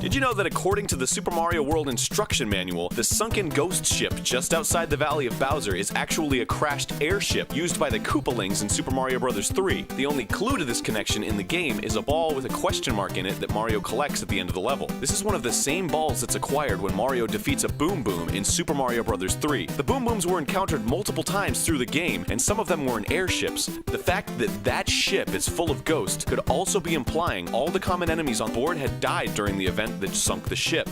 Did you know that according to the Super Mario World instruction manual, the sunken ghost ship just outside the Valley of Bowser is actually a crashed airship used by the Koopalings in Super Mario Bros. 3? The only clue to this connection in the game is a ball with a question mark in it that Mario collects at the end of the level. This is one of the same balls that's acquired when Mario defeats a Boom Boom in Super Mario Bros. 3. The Boom Booms were encountered multiple times through the game, and some of them were in airships. The fact that that ship is full of ghosts could also be implying all the common enemies on board had died during the event that sunk the ship.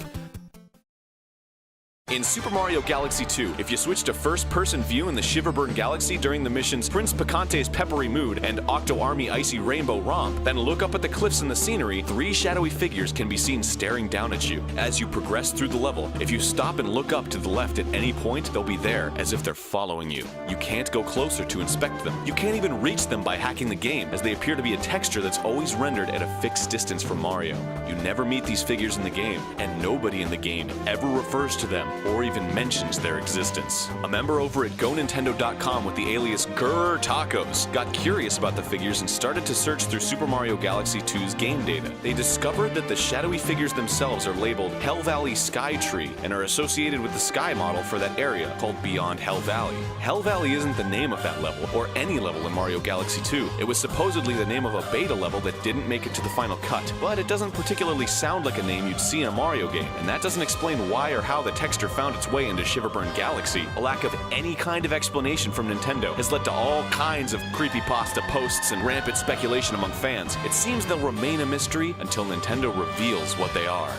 In Super Mario Galaxy 2, if you switch to first-person view in the Shiverburn Galaxy during the missions Prince Picante's Peppery Mood and Octo Army Icy Rainbow Romp, then look up at the cliffs and the scenery, 3 shadowy figures can be seen staring down at you. As you progress through the level, if you stop and look up to the left at any point, they'll be there as if they're following you. You can't go closer to inspect them. You can't even reach them by hacking the game, as they appear to be a texture that's always rendered at a fixed distance from Mario. You never meet these figures in the game, and nobody in the game ever refers to them or even mentions their existence. A member over at GoNintendo.com with the alias Grrr Tacos got curious about the figures and started to search through Super Mario Galaxy 2's game data. They discovered that the shadowy figures themselves are labeled Hell Valley Sky Tree and are associated with the sky model for that area called Beyond Hell Valley. Hell Valley isn't the name of that level or any level in Mario Galaxy 2. It was supposedly the name of a beta level that didn't make it to the final cut, but it doesn't particularly sound like a name you'd see in a Mario game, and that doesn't explain why or how the texture found its way into Shiverburn Galaxy. A lack of any kind of explanation from Nintendo has led to all kinds of creepypasta posts and rampant speculation among fans. It seems they'll remain a mystery until Nintendo reveals what they are.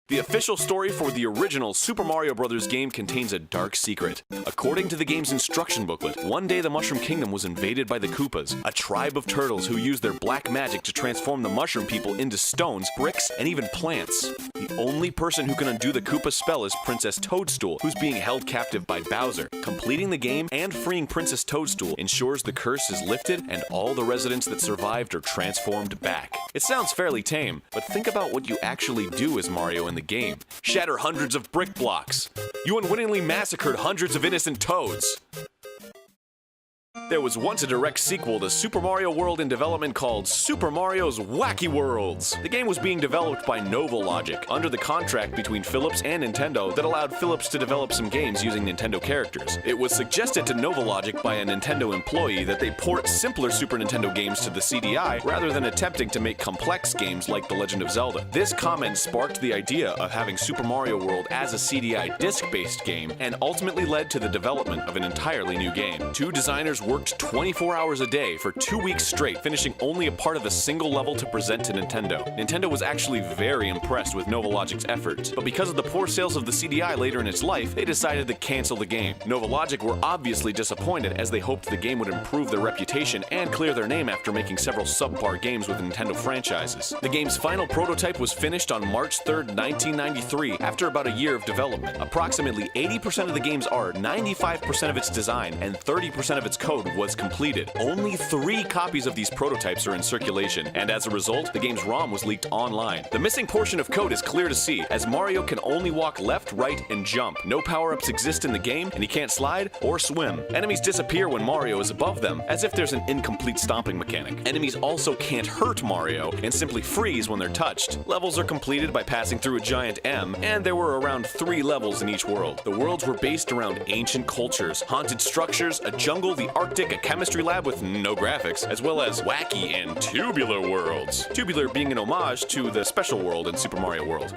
The official story for the original Super Mario Bros. Game contains a dark secret. According to the game's instruction booklet, one day the Mushroom Kingdom was invaded by the Koopas, a tribe of turtles who used their black magic to transform the Mushroom People into stones, bricks, and even plants. The only person who can undo the Koopa spell is Princess Toadstool, who's being held captive by Bowser. Completing the game and freeing Princess Toadstool ensures the curse is lifted and all the residents that survived are transformed back. It sounds fairly tame, but think about what you actually do as Mario in the game. Shatter hundreds of brick blocks. You unwittingly massacred hundreds of innocent toads. There was once a direct sequel to Super Mario World in development called Super Mario's Wacky Worlds. The game was being developed by Novalogic under the contract between Philips and Nintendo that allowed Philips to develop some games using Nintendo characters. It was suggested to Novalogic by a Nintendo employee that they port simpler Super Nintendo games to the CDI rather than attempting to make complex games like The Legend of Zelda. This comment sparked the idea of having Super Mario World as a CDI disc-based game and ultimately led to the development of an entirely new game. Two designers worked 24 hours a day for 2 weeks straight, finishing only a part of a single level to present to Nintendo. Nintendo was actually very impressed with Novalogic's efforts, but because of the poor sales of the CDI later in its life, they decided to cancel the game. Novalogic were obviously disappointed as they hoped the game would improve their reputation and clear their name after making several subpar games with Nintendo franchises. The game's final prototype was finished on March 3rd, 1993, after about a year of development. Approximately 80% of the game's art, 95% of its design, and 30% of its code was completed. Only 3 copies of these prototypes are in circulation, and as a result, the game's ROM was leaked online. The missing portion of code is clear to see, as Mario can only walk left, right, and jump. No power-ups exist in the game, and he can't slide or swim. Enemies disappear when Mario is above them, as if there's an incomplete stomping mechanic. Enemies also can't hurt Mario, and simply freeze when they're touched. Levels are completed by passing through a giant M, and there were around 3 levels in each world. The worlds were based around ancient cultures, haunted structures, a jungle, the Arctic, a chemistry lab with no graphics, as well as wacky and tubular worlds. Tubular being an homage to the special world in Super Mario World.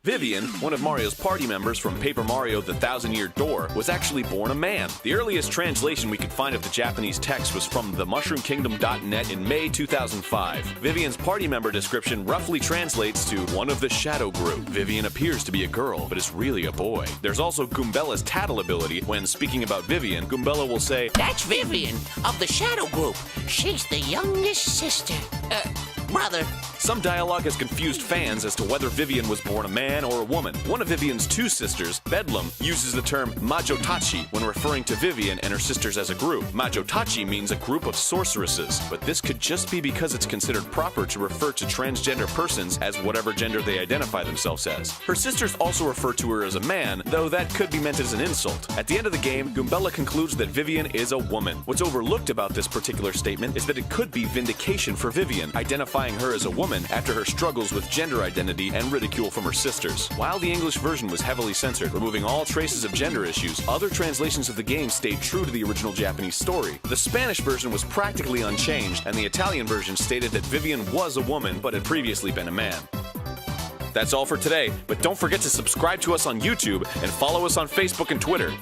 Vivian, one of Mario's party members from Paper Mario: The Thousand-Year Door, was actually born a man. The earliest translation we could find of the Japanese text was from themushroomkingdom.net in May 2005. Vivian's party member description roughly translates to one of the Shadow Group. Vivian appears to be a girl, but is really a boy. There's also Goombella's tattle ability. When speaking about Vivian, Goombella will say, "That's Vivian of the Shadow Group. She's the youngest sister. Brother. Some dialogue has confused fans as to whether Vivian was born a man or a woman. One of Vivian's two sisters, Bedlam, uses the term majotachi when referring to Vivian and her sisters as a group. Majotachi means a group of sorceresses, but this could just be because it's considered proper to refer to transgender persons as whatever gender they identify themselves as. Her sisters also refer to her as a man, though that could be meant as an insult. At the end of the game, Goombella concludes that Vivian is a woman. What's overlooked about this particular statement is that it could be vindication for Vivian, identifying her as a woman after her struggles with gender identity and ridicule from her sisters. While the English version was heavily censored, removing all traces of gender issues, other translations of the game stayed true to the original Japanese story. The Spanish version was practically unchanged, and the Italian version stated that Vivian was a woman but had previously been a man. That's all for today, but don't forget to subscribe to us on YouTube and follow us on Facebook and Twitter.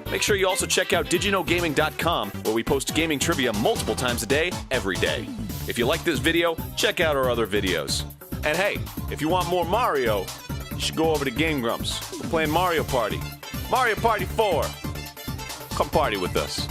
Make sure you also check out digiknowgaming.com, where we post gaming trivia multiple times a day, every day. If you like this video, check out our other videos. And hey, if you want more Mario, you should go over to Game Grumps. We're playing Mario Party. Mario Party 4. Come party with us.